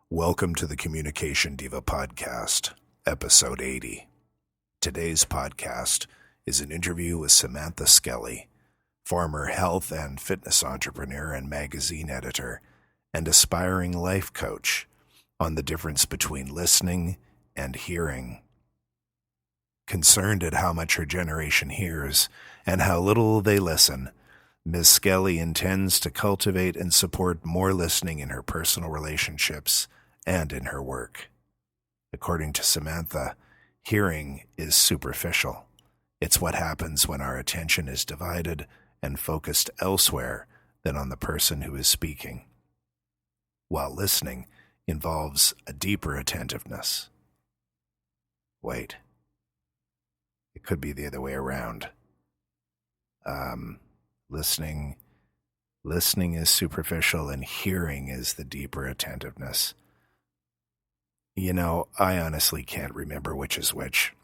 Welcome to the Communication Diva Podcast, Episode 80. Today's podcast is an interview with Samantha Skelly, former health and fitness entrepreneur and magazine editor, and aspiring life coach, on the difference between listening and hearing. Concerned at how much her generation hears and how little they listen, Ms. Skelly intends to cultivate and support more listening in her personal relationships and in her work. According to Samantha, hearing is superficial. It's what happens when our attention is divided and focused elsewhere than on the person who is speaking, while listening involves a deeper attentiveness. Wait, it could be the other way around. Listening is superficial and hearing is the deeper attentiveness. You know, I honestly can't remember which is which.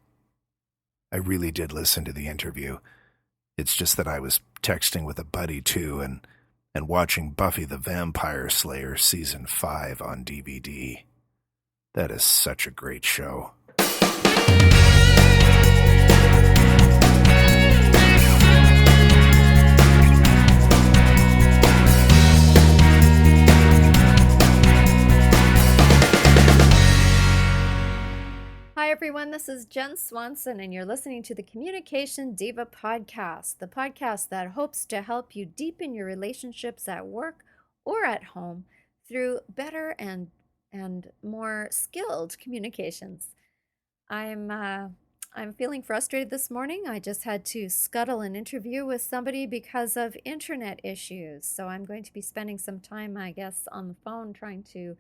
I really did listen to the interview. It's just that I was texting with a buddy too and watching Buffy the Vampire Slayer Season 5 on DVD. That is such a great show. Hi everyone, this is Jen Swanson and you're listening to the Communication Diva Podcast, the podcast that hopes to help you deepen your relationships at work or at home through better and more skilled communications. I'm feeling frustrated this morning. I just had to scuttle an interview with somebody because of internet issues. So I'm going to be spending some time, I guess, on the phone trying to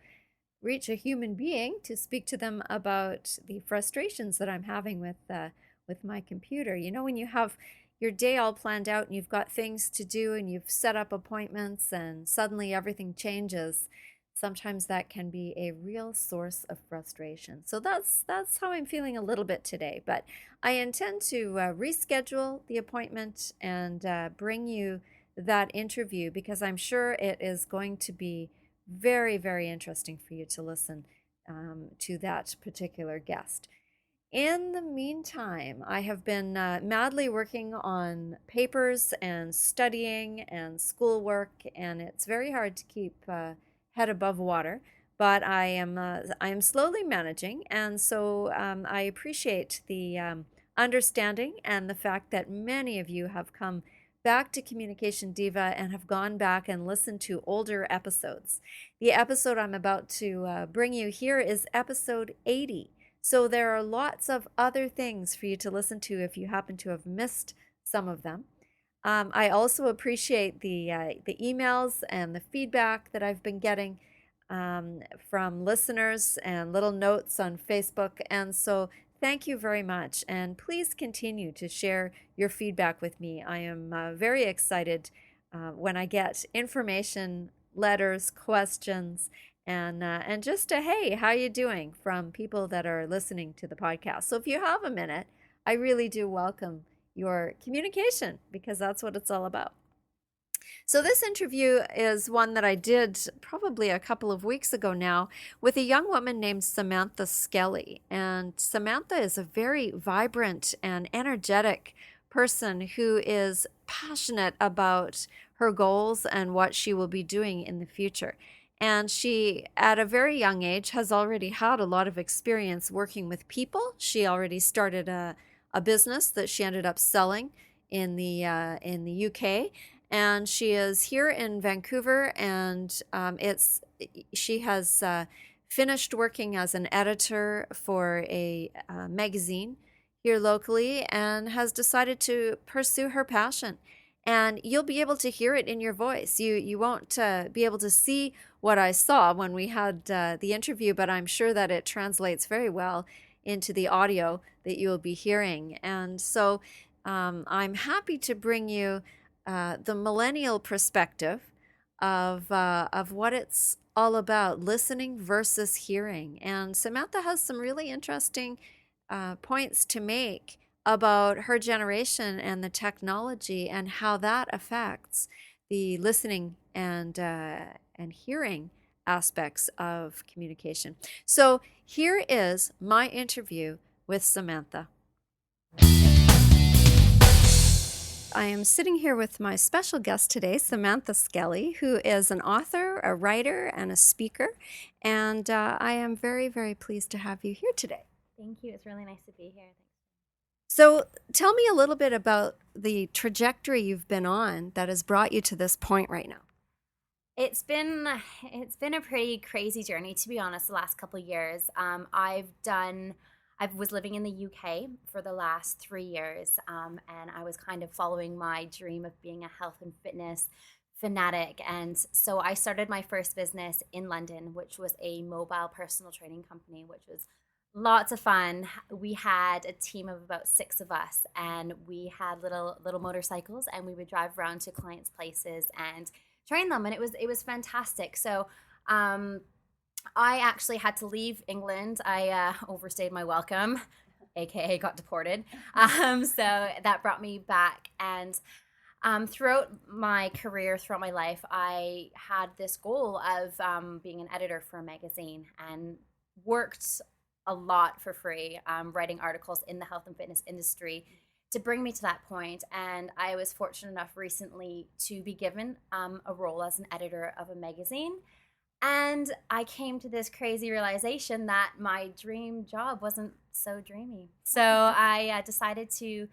reach a human being to speak to them about the frustrations that I'm having with my computer. You know, when you have your day all planned out and you've got things to do and you've set up appointments and suddenly everything changes, sometimes that can be a real source of frustration. So that's how I'm feeling a little bit today. But I intend to reschedule the appointment and bring you that interview because I'm sure it is going to be very, very interesting for you to listen to that particular guest. In the meantime, I have been madly working on papers and studying and schoolwork, and it's very hard to keep head above water. But I am slowly managing, and so I appreciate the understanding and the fact that many of you have come back to Communication Diva and have gone back and listened to older episodes. The episode I'm about to bring you here is episode 80. So there are lots of other things for you to listen to if you happen to have missed some of them. I also appreciate the emails and the feedback that I've been getting from listeners and little notes on Facebook. And so thank you very much, and please continue to share your feedback with me. I am very excited when I get information, letters, questions, and just a hey, how you doing from people that are listening to the podcast. So if you have a minute, I really do welcome your communication because that's what it's all about. So this interview is one that I did probably a couple of weeks ago now with a young woman named Samantha Skelly. And Samantha is a very vibrant and energetic person who is passionate about her goals and what she will be doing in the future. And she, at a very young age, has already had a lot of experience working with people. She already started a business that she ended up selling in the UK. And she is here in Vancouver, and she has finished working as an editor for a magazine here locally and has decided to pursue her passion. And you'll be able to hear it in your voice. You won't be able to see what I saw when we had the interview, but I'm sure that it translates very well into the audio that you'll be hearing. And so I'm happy to bring you the millennial perspective of what it's all about, listening versus hearing. And Samantha has some really interesting points to make about her generation and the technology and how that affects the listening and hearing aspects of communication. So here is my interview with Samantha. I am sitting here with my special guest today, Samantha Skelly, who is an author, a writer, and a speaker. And I am very, very pleased to have you here today. Thank you. It's really nice to be here. Thanks. So tell me a little bit about the trajectory you've been on that has brought you to this point right now. It's been a pretty crazy journey, to be honest, the last couple of years. I was living in the UK for the last 3 years, and I was kind of following my dream of being a health and fitness fanatic. And so I started my first business in London, which was a mobile personal training company, which was lots of fun. We had a team of about 6 of us, and we had little motorcycles, and we would drive around to clients' places and train them, and it was fantastic. So I actually had to leave England. I overstayed my welcome, aka got deported. So that brought me back, and throughout my career, throughout my life, I had this goal of being an editor for a magazine, and worked a lot for free, writing articles in the health and fitness industry to bring me to that point. And I was fortunate enough recently to be given a role as an editor of a magazine. And I came to this crazy realization that my dream job wasn't so dreamy. So I decided to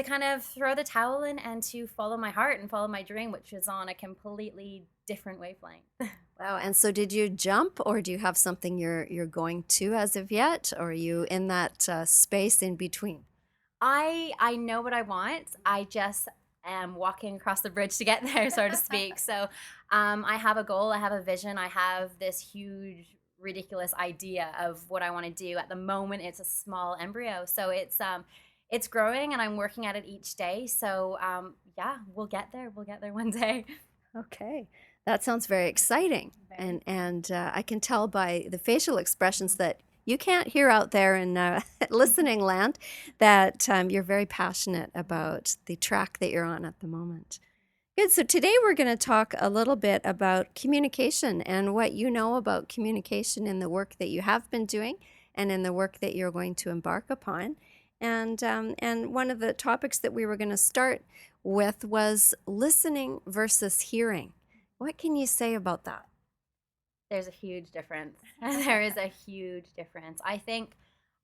kind of throw the towel in and to follow my heart and follow my dream, which was on a completely different wavelength. Wow. And so did you jump, or do you have something you're going to as of yet? Or are you in that space in between? I know what I want. I just am walking across the bridge to get there, so to speak. So I have a goal. I have a vision. I have this huge, ridiculous idea of what I want to do. At the moment, it's a small embryo. So it's growing, and I'm working at it each day. So yeah, we'll get there. We'll get there one day. Okay. That sounds very exciting. And I can tell by the facial expressions that you can't hear out there in listening land that you're very passionate about the track that you're on at the moment. Good. So today we're going to talk a little bit about communication and what you know about communication in the work that you have been doing and in the work that you're going to embark upon. And one of the topics that we were going to start with was listening versus hearing. What can you say about that? There's a huge difference. There is a huge difference. I think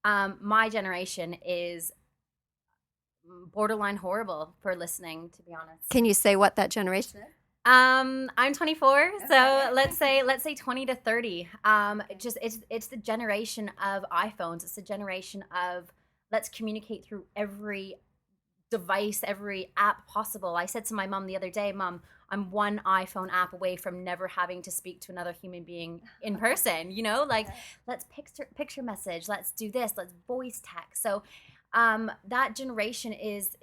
my generation is borderline horrible for listening, to be honest. Can you say what that generation is? I'm 24, so let's say 20 to 30. It's the generation of iPhones. It's the generation of let's communicate through every device, every app possible. I said to my mom the other day, Mom, I'm one iPhone app away from never having to speak to another human being in person, like let's picture message, let's do this, let's voice text. So that generation is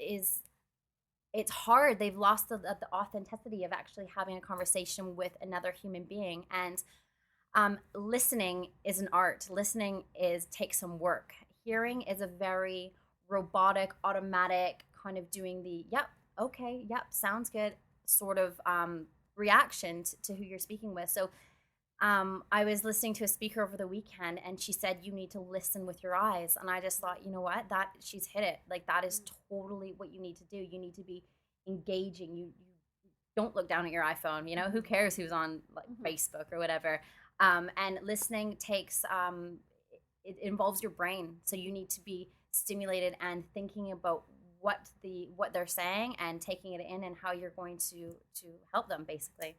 it's hard. They've lost the authenticity of actually having a conversation with another human being. And listening is an art. Listening takes some work. Hearing is a very robotic, automatic kind of doing the yep, okay, yep, sounds good sort of reaction to who you're speaking with. So I was listening to a speaker over the weekend, and she said you need to listen with your eyes. And I just thought, you know what, that she's hit it. Like that is totally what you need to do. You need to be engaging. You don't look down at your iPhone. Who cares who's on Facebook or whatever. And listening takes it involves your brain. So you need to be stimulated and thinking about what they're saying and taking it in and how you're going to help them, basically.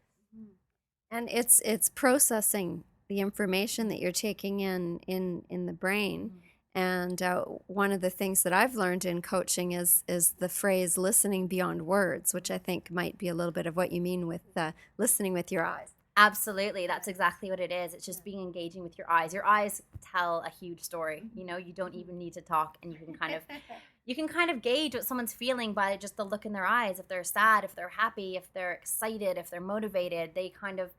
And it's processing the information that you're taking in the brain. And one of the things that I've learned in coaching is the phrase listening beyond words, which I think might be a little bit of what you mean with listening with your eyes. Absolutely. That's exactly what it is. It's just being engaging with your eyes. Your eyes tell a huge story. You don't even need to talk, and you can kind of gauge what someone's feeling by just the look in their eyes. If they're sad, if they're happy, if they're excited, if they're motivated, they kind of,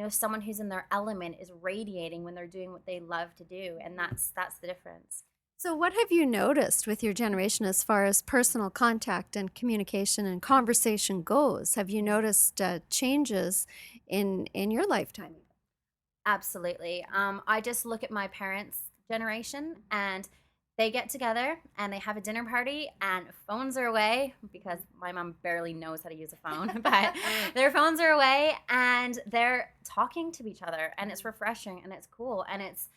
someone who's in their element is radiating when they're doing what they love to do. And that's the difference. So what have you noticed with your generation as far as personal contact and communication and conversation goes? Have you noticed changes in your lifetime? Absolutely. I just look at my parents' generation, and they get together and they have a dinner party and phones are away because my mom barely knows how to use a phone, but their phones are away and they're talking to each other, and it's refreshing and it's cool, and it's,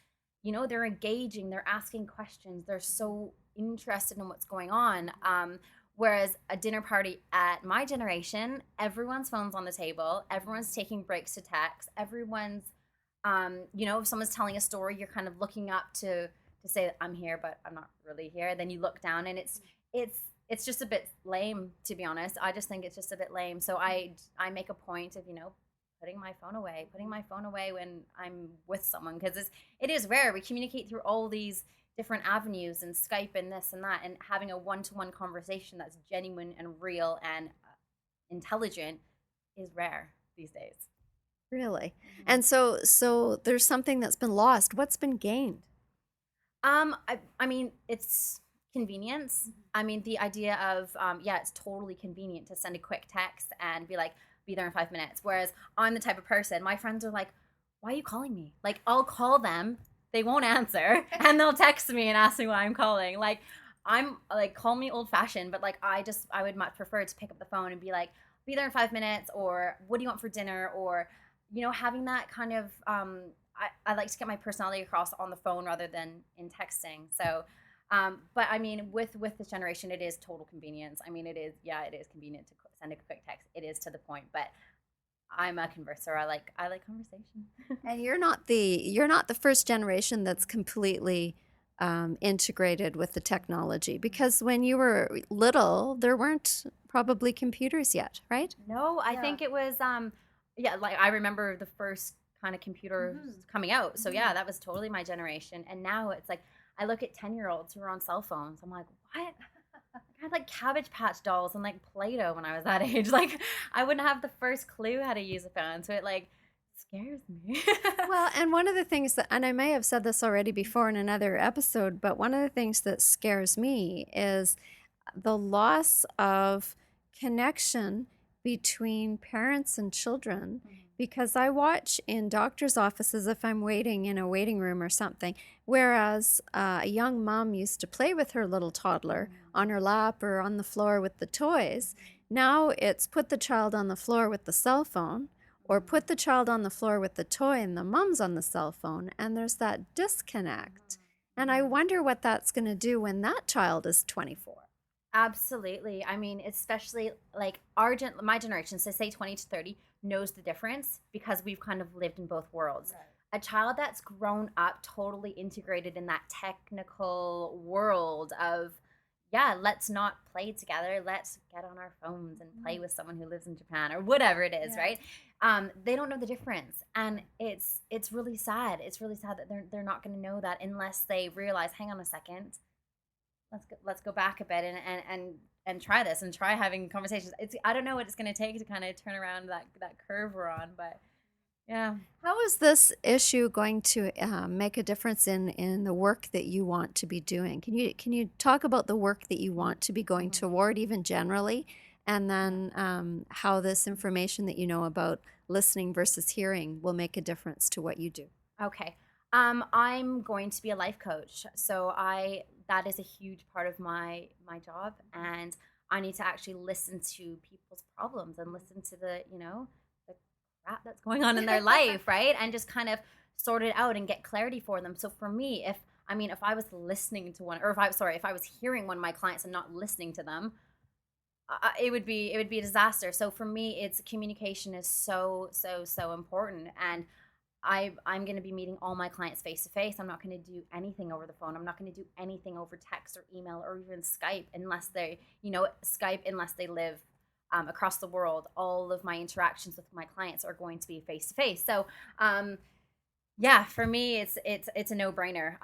they're engaging, they're asking questions, they're so interested in what's going on. Whereas a dinner party at my generation, everyone's phone's on the table, everyone's taking breaks to text, everyone's if someone's telling a story, you're kind of looking up to say I'm here, but I'm not really here. Then you look down, and it's just a bit lame, to be honest. I just think it's just a bit lame. So I make a point of putting my phone away when I'm with someone, because it is rare. We communicate through all these different avenues and Skype and this and that, and having a one-to-one conversation that's genuine and real and intelligent is rare these days. Really? And so there's something that's been lost. What's been gained? I mean, it's convenience. I mean, the idea of, it's totally convenient to send a quick text and be like, be there in 5 minutes. Whereas I'm the type of person, my friends are like, why are you calling me? Like, I'll call them, they won't answer, and they'll text me and ask me why I'm calling. Like, I'm like, call me old fashioned, but like, I would much prefer to pick up the phone and be like, be there in 5 minutes, or what do you want for dinner? Or, having that kind of, I like to get my personality across on the phone rather than in texting. So, but I mean, with this generation, it is total convenience. I mean, it is convenient to send a quick text. It is to the point, but I'm a converser. I like conversation. And you're not the first generation that's completely integrated with the technology, because when you were little, there weren't probably computers yet, right? No, I think it was, like I remember the first kind of computer coming out. So yeah, that was totally my generation. And now it's like, I look at 10-year-olds who are on cell phones. I'm like, what? I had like Cabbage Patch dolls and like Play-Doh when I was that age. Like, I wouldn't have the first clue how to use a phone. So it like scares me. Well, and one of the things that, and I may have said this already before in another episode, but one of the things that scares me is the loss of connection between parents and children. Because I watch in doctor's offices if I'm waiting in a waiting room or something, whereas a young mom used to play with her little toddler on her lap or on the floor with the toys. Now it's put the child on the floor with the cell phone, or put the child on the floor with the toy and the mom's on the cell phone, and there's that disconnect. And I wonder what that's going to do when that child is 24. Absolutely. I mean, especially like my generation, so say 20 to 30, knows the difference because we've kind of lived in both worlds. Right. A child that's grown up totally integrated in that technical world of, let's not play together. Let's get on our phones and play with someone who lives in Japan or whatever it is, right? They don't know the difference. And it's really sad. It's really sad that they're not going to know that unless they realize, hang on a second, let's go back a bit and try this and try having conversations. I don't know what it's going to take to kind of turn around that curve we're on, but yeah. How is this issue going to make a difference in the work that you want to be doing? Can you talk about the work that you want to be going toward, even generally, and then how this information that you know about listening versus hearing will make a difference to what you do? Okay. I'm going to be a life coach, so that is a huge part of my job, and I need to actually listen to people's problems and listen to the crap that's going on in their life, right? And just kind of sort it out and get clarity for them. So for me, if I was listening to one, or if I was hearing one of my clients and not listening to them, it would be a disaster. So for me, it's communication is so important, and I'm going to be meeting all my clients face to face. I'm not going to do anything over the phone. I'm not going to do anything over text or email or even Skype unless they live across the world. All of my interactions with my clients are going to be face to face. So, for me, it's a no-brainer.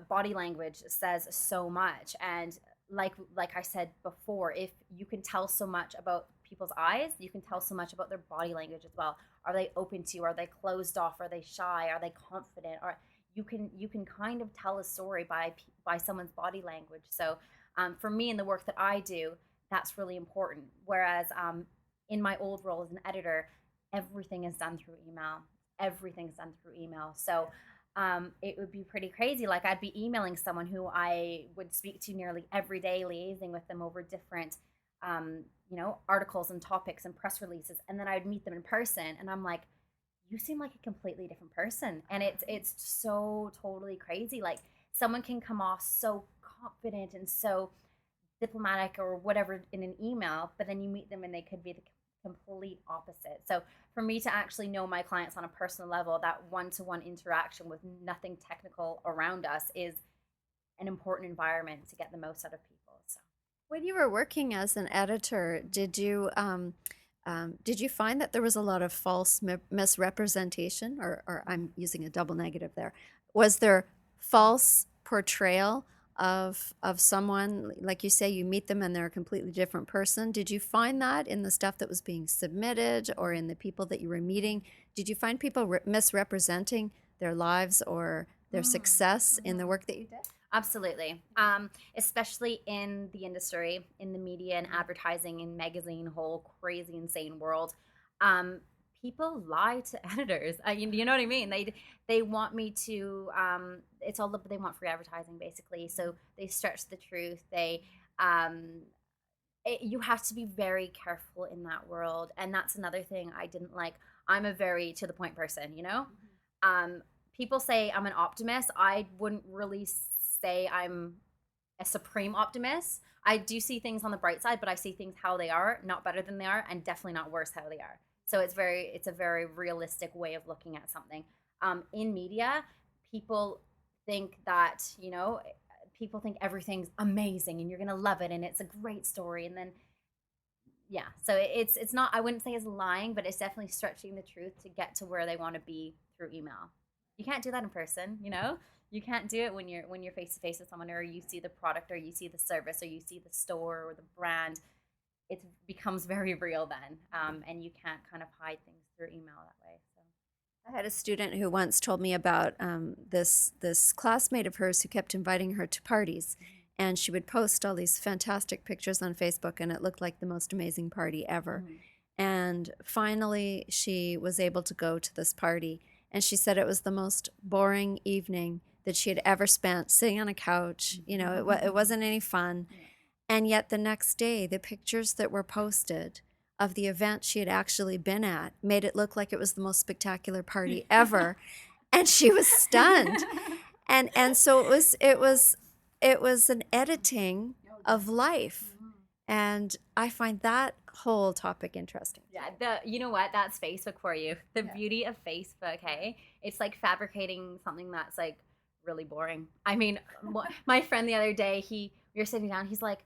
Body language says so much, and like I said before, if you can tell so much about people's eyes, you can tell so much about their body language as well. Are they open to you? Are they closed off? Are they shy? Are they confident? Or you can kind of tell a story by someone's body language. So for me, in the work that I do, that's really important. Whereas in my old role as an editor, everything is done through email. everything's done through email. So it would be pretty crazy. Like I'd be emailing someone who I would speak to nearly every day, liaising with them over different, articles and topics and press releases. And then I would meet them in person and I'm like, you seem like a completely different person. And it's so totally crazy. Like someone can come off so confident and so diplomatic or whatever in an email, but then you meet them and they could be the complete opposite. So for me to actually know my clients on a personal level, that one-to-one interaction with nothing technical around us is an important environment to get the most out of people. So when you were working as an editor, did you find that there was a lot of false misrepresentation, or I'm using a double negative there? Was there false portrayal of someone, like you say, you meet them and they're a completely different person? Did you find that in the stuff that was being submitted or in the people that you were meeting? Did you find people misrepresenting their lives or their success in the work that you did? Absolutely. Especially in the industry, in the media and advertising and magazine whole crazy, insane world. People lie to editors. You know what I mean? They want me to, it's all they want free advertising basically. So they stretch the truth. You have to be very careful in that world. And that's another thing I didn't like. I'm a very to the point person, you know? People say I'm an optimist. I wouldn't really say I'm a supreme optimist. I do see things on the bright side, but I see things how they are, not better than they are, and definitely not worse how they are. So it's a very realistic way of looking at something. In media, people think that, people think everything's amazing and you're going to love it and it's a great story. And then, yeah, so it's not, I wouldn't say it's lying, but it's definitely stretching the truth to get to where they want to be through email. You can't do that in person, You can't do it when you're face to face with someone, or you see the product, or you see the service, or you see the store or the brand. It becomes very real then, and you can't kind of hide things through email that way. So. I had a student who once told me about this classmate of hers who kept inviting her to parties, and she would post all these fantastic pictures on Facebook, and it looked like the most amazing party ever. And finally, she was able to go to this party, and she said it was the most boring evening that she had ever spent sitting on a couch. It wasn't any fun. And yet the next day, the pictures that were posted of the event she had actually been at made it look like it was the most spectacular party ever. And she was stunned. And so it was an editing of life. And I find that whole topic interesting. Yeah, you know what? That's Facebook for you. The beauty of Facebook, hey? It's like fabricating something that's like really boring. I mean, my friend the other day, we were sitting down, he's like,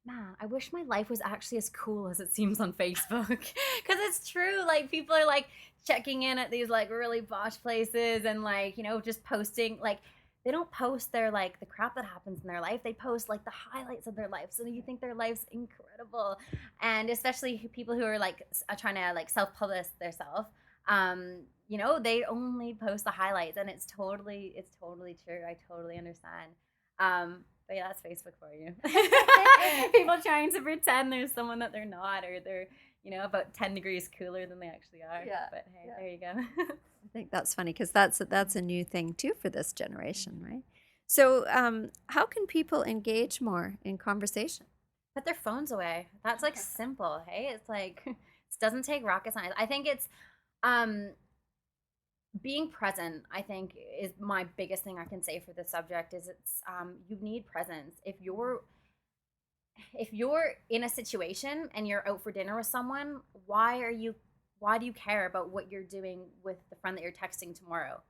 man, I wish my life was actually as cool as it seems on Facebook. Because it's true. Like, people are like checking in at these like really posh places and like, just posting. Like, they don't post their like the crap that happens in their life. They post like the highlights of their life. So you think their life's incredible. And especially people who are like trying to like self-publish themselves. They only post the highlights, and it's totally true. I totally understand. But yeah, that's Facebook for you. People trying to pretend there's someone that they're not, or they're, about 10 degrees cooler than they actually are. Yeah. But hey, there you go. I think that's funny because that's a new thing too for this generation, right? So how can people engage more in conversation? Put their phones away. That's like simple. Hey, it's like, it doesn't take rocket science. I think it's being present, I think, is my biggest thing I can say for this subject. Is it's you need presence. If you're in a situation and you're out for dinner with someone, why do you care about what you're doing with the friend that you're texting tomorrow?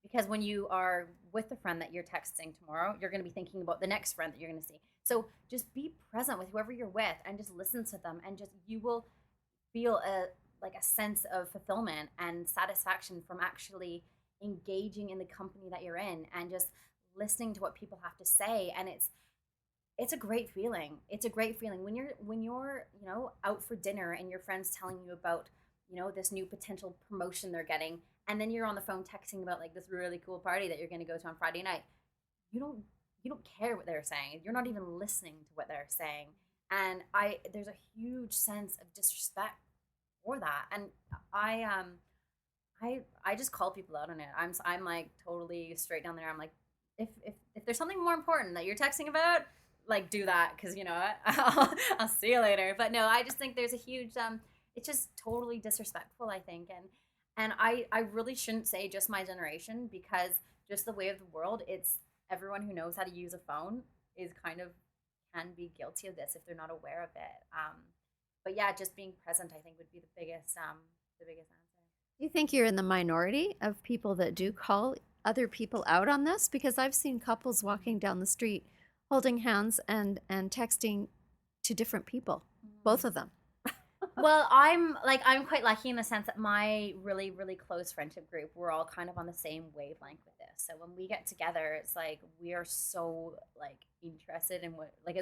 Because when you are with the friend that you're texting tomorrow, you're going to be thinking about the next friend that you're going to see. So just be present with whoever you're with and just listen to them, and you will feel a sense of fulfillment and satisfaction from actually engaging in the company that you're in and just listening to what people have to say. And it's a great feeling. It's a great feeling when you're out for dinner and your friend's telling you about this new potential promotion they're getting, and then you're on the phone texting about like this really cool party that you're going to go to on Friday night. You don't care what they're saying. You're not even listening to what they're saying. And there's a huge sense of disrespect for that. And I I just call people out on it. I'm like totally straight down there. I'm like, if there's something more important that you're texting about, like do that, because you know what, I'll see you later. But no, I just think there's a huge it's just totally disrespectful, I think, and I really shouldn't say just my generation, because just the way of the world, it's everyone who knows how to use a phone is kind of can be guilty of this if they're not aware of it. But yeah, just being present, I think, would be the biggest answer. You think you're in the minority of people that do call other people out on this? Because I've seen couples walking down the street holding hands and texting to different people, both of them. Well, I'm quite lucky in the sense that my really, really close friendship group, we're all kind of on the same wavelength with this. So when we get together, it's like we are so like interested in what, like,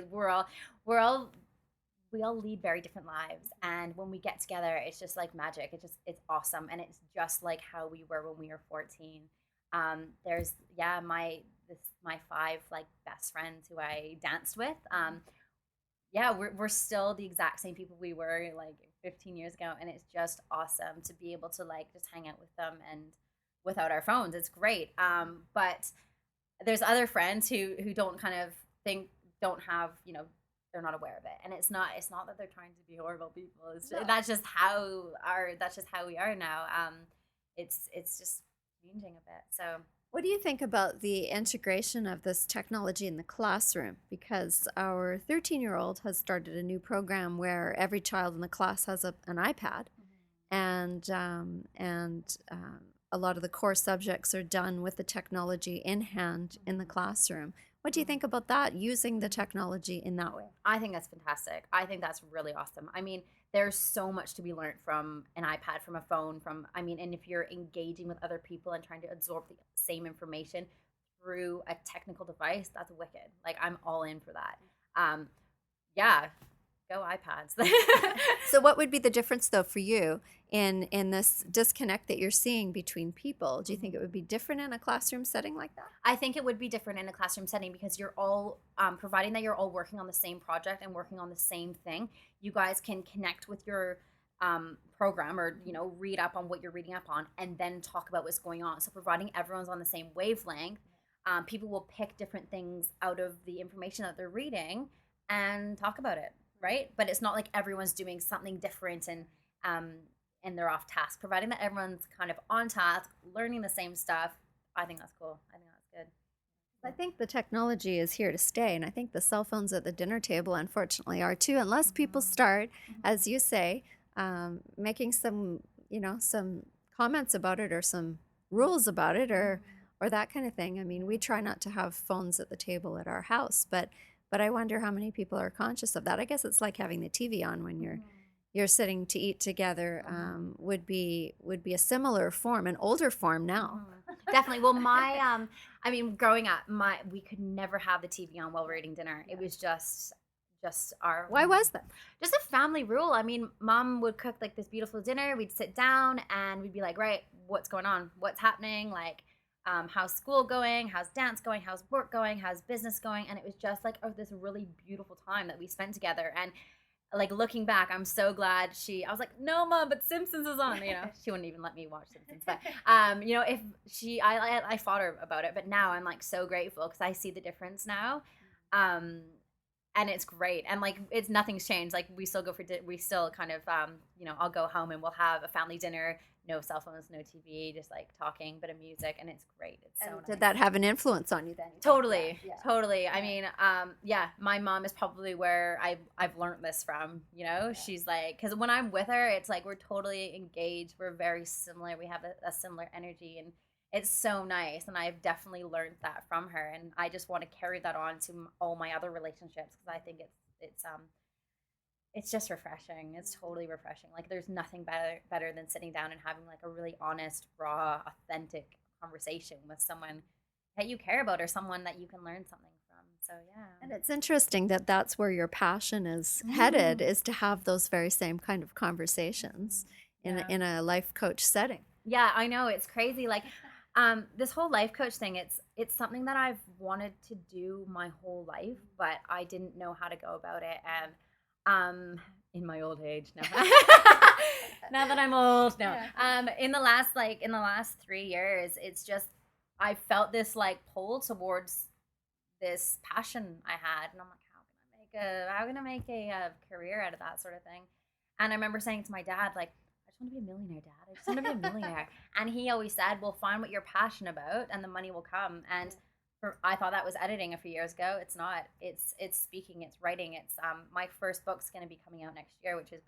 we all lead very different lives, and when we get together, it's just like magic. It's awesome, and it's just like how we were when we were 14. There's my 5 like best friends who I danced with. Yeah, we're still the exact same people we were like 15 years ago, and it's just awesome to be able to like just hang out with them and without our phones. It's great. But there's other friends who don't kind of don't have, you know, they're not aware of it, and it's not that they're trying to be horrible people. That's just how we are now. It's just changing a bit. So what do you think about the integration of this technology in the classroom? Because our 13-year-old has started a new program where every child in the class has an iPad, and a lot of the core subjects are done with the technology in hand in the classroom. What do you think about that, using the technology in that way? I think that's fantastic. I think that's really awesome. I mean, there's so much to be learned from an iPad, from a phone, and if you're engaging with other people and trying to absorb the same information through a technical device, that's wicked. Like, I'm all in for that. Yeah, go iPads. So what would be the difference, though, for you in this disconnect that you're seeing between people? Do you think it would be different in a classroom setting like that? I think it would be different in a classroom setting, because you're all, providing that you're all working on the same project and working on the same thing, you guys can connect with your program, or, you know, read up on what you're reading up on, and then talk about what's going on. So providing everyone's on the same wavelength, people will pick different things out of the information that they're reading and talk about it, right? But it's not like everyone's doing something different and they're off task. Providing that everyone's kind of on task, learning the same stuff, I think that's cool. I think that's good. I think the technology is here to stay, and I think the cell phones at the dinner table, unfortunately, are too, unless people start, as you say, making some comments about it, or some rules about it, or that kind of thing. I mean, we try not to have phones at the table at our house, but I wonder how many people are conscious of that. I guess it's like having the TV on when you're sitting to eat together. Would be a similar form, an older form now. Definitely. Well, growing up, we could never have the TV on while we're eating dinner. It was just our. Why was that? Just a family rule. I mean, Mom would cook like this beautiful dinner. We'd sit down and we'd be like, right, what's going on? What's happening? Like, how's school going? How's dance going? How's work going? How's business going? And it was just like this really beautiful time that we spent together. And like, looking back, I'm so glad I was like, no, Mom, but Simpsons is on. You know, she wouldn't even let me watch Simpsons. But, you know, if I fought her about it, but now I'm like so grateful, because I see the difference now. And it's great. And like, nothing's changed. Like, we still we still kind of, you know, I'll go home and we'll have a family dinner, no cell phones, no TV, just like talking, but of music. And it's great. It's so nice. Did that have an influence on you then? Totally. Totally. I mean, my mom is probably where I've learned this from, you know. She's like, because when I'm with her, it's like we're totally engaged. We're very similar. We have a similar energy, and it's so nice. And I've definitely learned that from her, and I just want to carry that on to all my other relationships, because I think it's just refreshing. It's totally refreshing. Like, there's nothing better than sitting down and having like a really honest, raw, authentic conversation with someone that you care about, or someone that you can learn something from. So yeah. And it's interesting that that's where your passion is headed, is to have those very same kind of conversations in a life coach setting. Yeah, I know, it's crazy. Like, this whole life coach thing, it's something that I've wanted to do my whole life, but I didn't know how to go about it. And in my old age now. Now that I'm old, no. Yeah. In the last 3 years, it's just I felt this like pull towards this passion I had, and I'm like, how can I make a career out of that sort of thing? And I remember saying to my dad, like, I just want to be a millionaire, Dad. I just want to be a millionaire. And he always said, well, find what you're passionate about, and the money will come. And I thought that was editing a few years ago. It's not. It's speaking. It's writing. It's my first book's going to be coming out next year, which is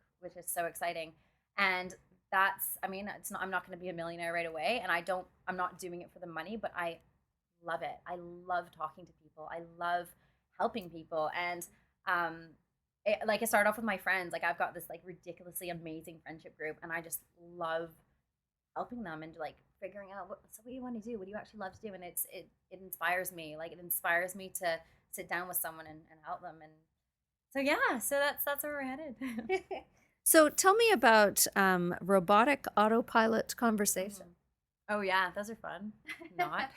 so exciting. And that's, I mean, it's not. I'm not going to be a millionaire right away, and I'm not doing it for the money, but I love it. I love talking to people. I love helping people, and it started off with my friends. Like I've got this like ridiculously amazing friendship group, and I just love helping them and like figuring out what do you want to do? What do you actually love to do? And it inspires me. Like it inspires me to sit down with someone and help them. And so yeah, so that's where we're headed. So tell me about robotic autopilot conversation. Oh yeah, those are fun. Not.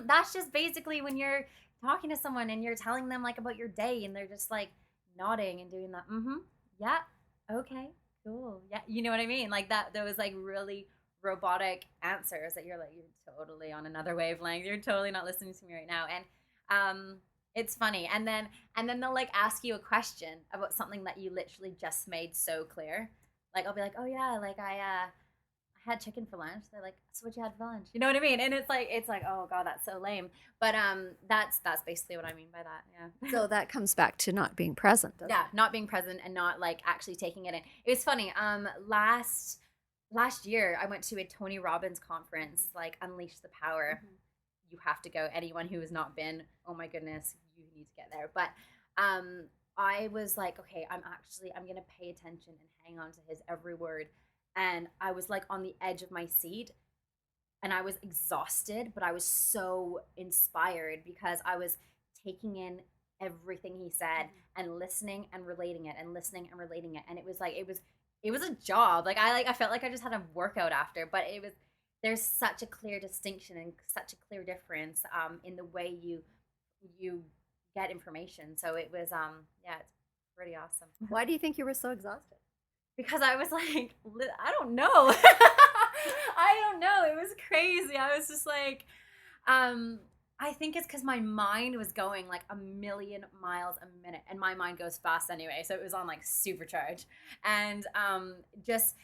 That's just basically when you're talking to someone and you're telling them like about your day, and they're just like nodding and doing that. Yeah. Okay. Cool. Yeah. You know what I mean? Like that. Those like really robotic answers that you're like, you're totally on another wavelength. You're totally not listening to me right now. And it's funny. And then they'll like ask you a question about something that you literally just made so clear. Like I'll be like, oh yeah, like I had chicken for lunch. They're like, so what you had for lunch? You know what I mean? And it's like, oh God, that's so lame. But that's basically what I mean by that. Yeah. So that comes back to not being present. Yeah, not being present and not like actually taking it in. It was funny. Last year I went to a Tony Robbins conference, like Unleash the Power. Mm-hmm. You have to go. Anyone who has not been, oh my goodness, you need to get there. But I was like, okay, I'm gonna pay attention and hang on to his every word. And I was like on the edge of my seat, and I was exhausted, but I was so inspired because I was taking in everything he said and listening and relating it and listening and relating it. And it was a job. Like I felt like I just had a workout after, but there's such a clear distinction and such a clear difference in the way you get information. So it was it's pretty awesome. Why do you think you were so exhausted? Because I was like, I don't know. I don't know. It was crazy. I was just like, I think it's because my mind was going like 1,000,000 miles a minute, and my mind goes fast anyway. So it was on like supercharge, and just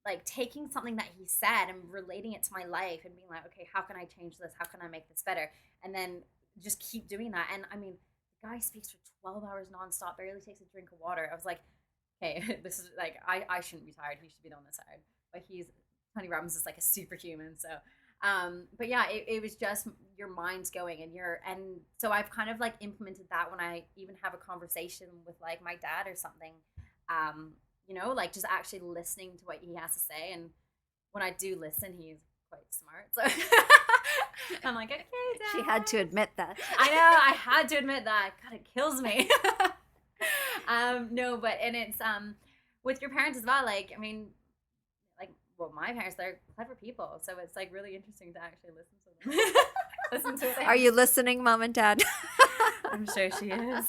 like taking something that he said and relating it to my life and being like, okay, how can I change this? How can I make this better? And then just keep doing that. And I mean, the guy speaks for 12 hours nonstop, barely takes a drink of water. I was like, hey, this is like, I shouldn't be tired. He should be on this side. But Tony Robbins is like a superhuman. So, but yeah, it was just your mind's going and so I've kind of like implemented that when I even have a conversation with like my dad or something, you know, like just actually listening to what he has to say. And when I do listen, he's quite smart. So I'm like, okay, Dad. She had to admit that. I know, I had to admit that. God, it kills me. No, but and it's with your parents as well. Like, I mean, like, well, my parents, they're clever people, so it's like really interesting to actually listen to them. Listen to them. Are you listening, Mom and Dad? I'm sure she is.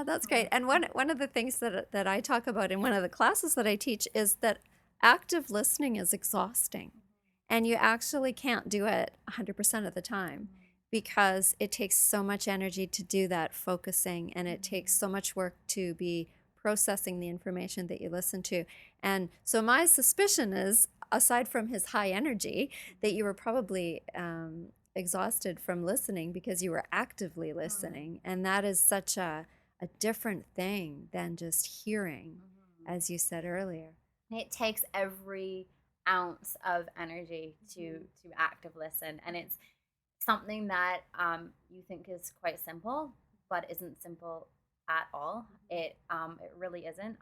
That's great. And one of the things that I talk about in one of the classes that I teach is that active listening is exhausting, and you actually can't do it 100% of the time, because it takes so much energy to do that focusing, and it takes so much work to be processing the information that you listen to. And so my suspicion is, aside from his high energy, that you were probably exhausted from listening because you were actively listening. And that is such a different thing than just hearing, as you said earlier. It takes every ounce of energy to active listen. And it's something that you think is quite simple, but isn't simple at all. It really isn't.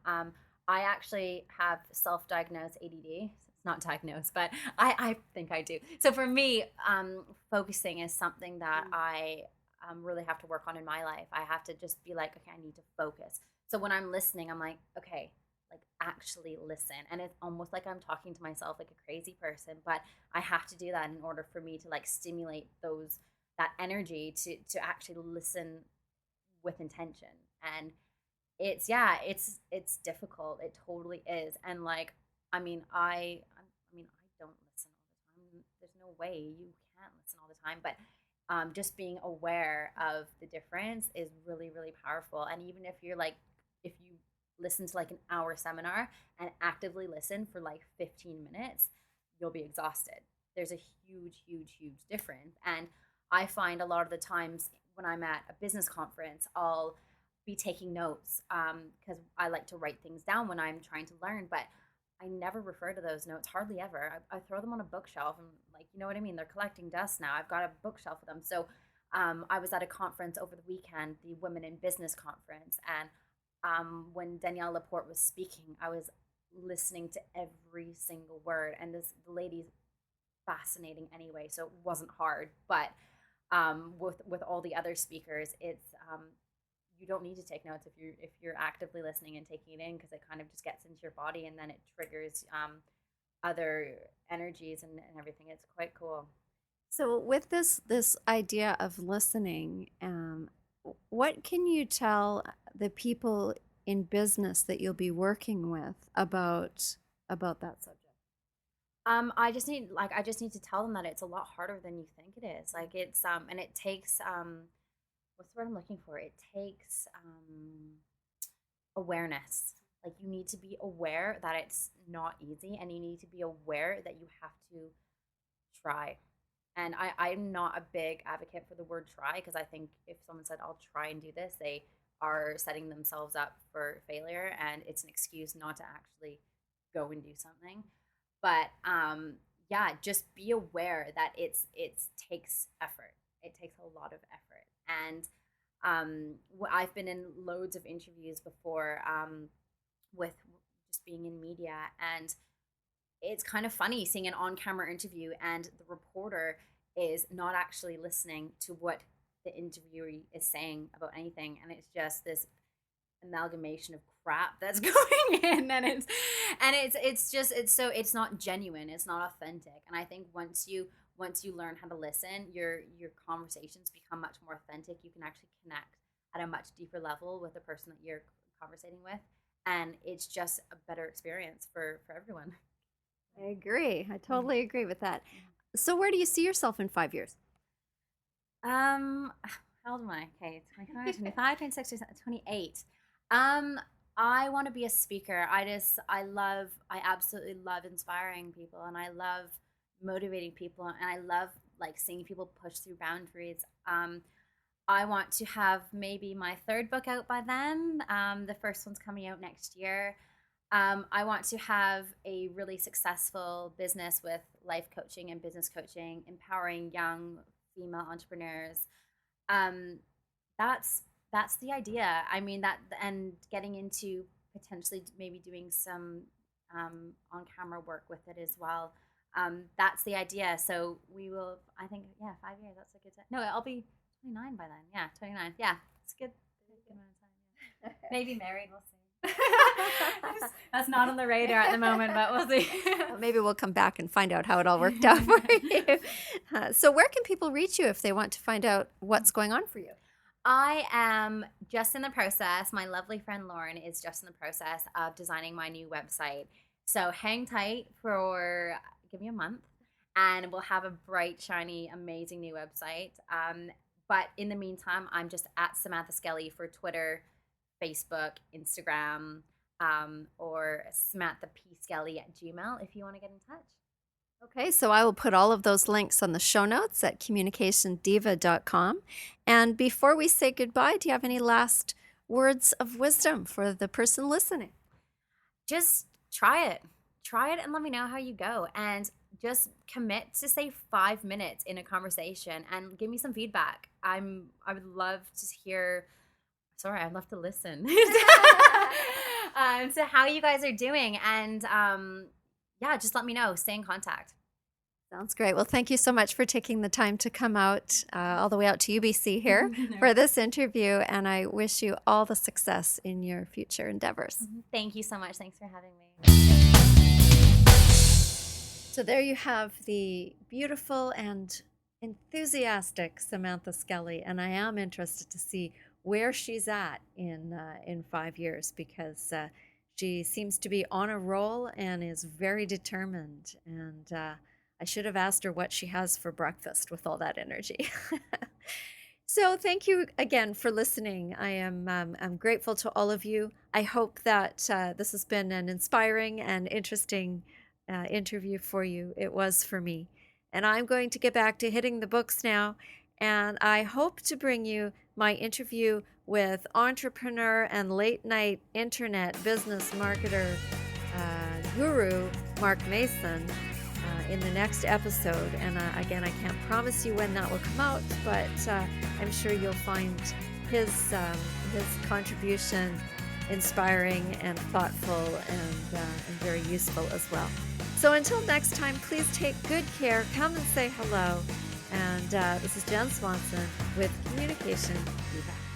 I actually have self-diagnosed ADD. It's not diagnosed, but I think I do. So for me, focusing is something that I really have to work on in my life. I have to just be like, okay, I need to focus. So when I'm listening, I'm like, okay, like actually listen. And it's almost like I'm talking to myself like a crazy person, but I have to do that in order for me to like stimulate that energy to actually listen with intention. And it's difficult. It totally is. And like, I mean, I don't listen all the time. There's no way you can't listen all the time, but just being aware of the difference is really, really powerful. And even if you're like, if you listen to like an hour seminar and actively listen for like 15 minutes, you'll be exhausted. There's a huge, huge, huge difference. And I find a lot of the times when I'm at a business conference, I'll be taking notes because I like to write things down when I'm trying to learn, but I never refer to those notes, hardly ever. I throw them on a bookshelf and like, you know what I mean? They're collecting dust now. I've got a bookshelf of them. So I was at a conference over the weekend, the Women in Business Conference. And when Danielle Laporte was speaking, I was listening to every single word. And the lady's fascinating anyway, so it wasn't hard. But with all the other speakers, it's you don't need to take notes if you're actively listening and taking it in, because it kind of just gets into your body and then it triggers other energies and everything. It's quite cool. So with this idea of listening, what can you tell the people in business that you'll be working with about that subject? I just need to tell them that it's a lot harder than you think it is. Like it's and it takes what's the word I'm looking for? It takes awareness. Like you need to be aware that it's not easy, and you need to be aware that you have to try. And I'm not a big advocate for the word try, because I think if someone said, I'll try and do this, they are setting themselves up for failure, and it's an excuse not to actually go and do something. But yeah, just be aware that it takes effort. It takes a lot of effort. And I've been in loads of interviews before with just being in media, and it's kind of funny seeing an on-camera interview and the reporter is not actually listening to what the interviewee is saying about anything, and it's just this amalgamation of crap that's going in, and it's not genuine, it's not authentic. And I think once you learn how to listen, your conversations become much more authentic. You can actually connect at a much deeper level with the person that you're conversating with, and it's just a better experience for everyone. I agree. I totally agree with that. So where do you see yourself in 5 years? How old am I? Okay, 25, 25, 26, 28. I want to be a speaker. I absolutely love inspiring people, and I love motivating people, and I love like seeing people push through boundaries. I want to have maybe my third book out by then. The first one's coming out next year. I want to have a really successful business with life coaching and business coaching, empowering young female entrepreneurs. That's the idea. I mean, that, and getting into potentially maybe doing some on-camera work with it as well. That's the idea. So we will, I think, 5 years. That's a good time. No, I'll be 29 by then. Yeah, 29. Yeah, it's good. Good amount of time. Yeah. Maybe married. We'll see. That's not on the radar at the moment, but we'll see. Well, maybe we'll come back and find out how it all worked out for you. So where can people reach you if they want to find out what's going on for you? I am just in the process. My lovely friend Lauren is just in the process of designing my new website. So hang tight for, give me a month, and we'll have a bright, shiny, amazing new website. But in the meantime, I'm just at Samantha Skelly for Twitter, Facebook, Instagram, or SamanthaPSkelly@gmail.com if you want to get in touch. Okay, so I will put all of those links on the show notes at communicationdiva.com. And before we say goodbye, do you have any last words of wisdom for the person listening? Just try it. Try it and let me know how you go. And just commit to say 5 minutes in a conversation and give me some feedback. I would love to hear. Sorry, I'd love to listen to how you guys are doing. And just let me know. Stay in contact. Sounds great. Well, thank you so much for taking the time to come out all the way out to UBC here for this interview. And I wish you all the success in your future endeavors. Thank you so much. Thanks for having me. So there you have the beautiful and enthusiastic Samantha Skelly. And I am interested to see where she's at in 5 years, because she seems to be on a roll and is very determined. And I should have asked her what she has for breakfast with all that energy. So thank you again for listening. I'm grateful to all of you. I hope that this has been an inspiring and interesting interview for you. It was for me. And I'm going to get back to hitting the books now. And I hope to bring you my interview with entrepreneur and late night internet business marketer guru Mark Mason in the next episode. And again, I can't promise you when that will come out, but I'm sure you'll find his contribution inspiring and thoughtful and very useful as well. So until next time, please take good care. Come and say hello. And this is Jen Swanson with Communication Diva.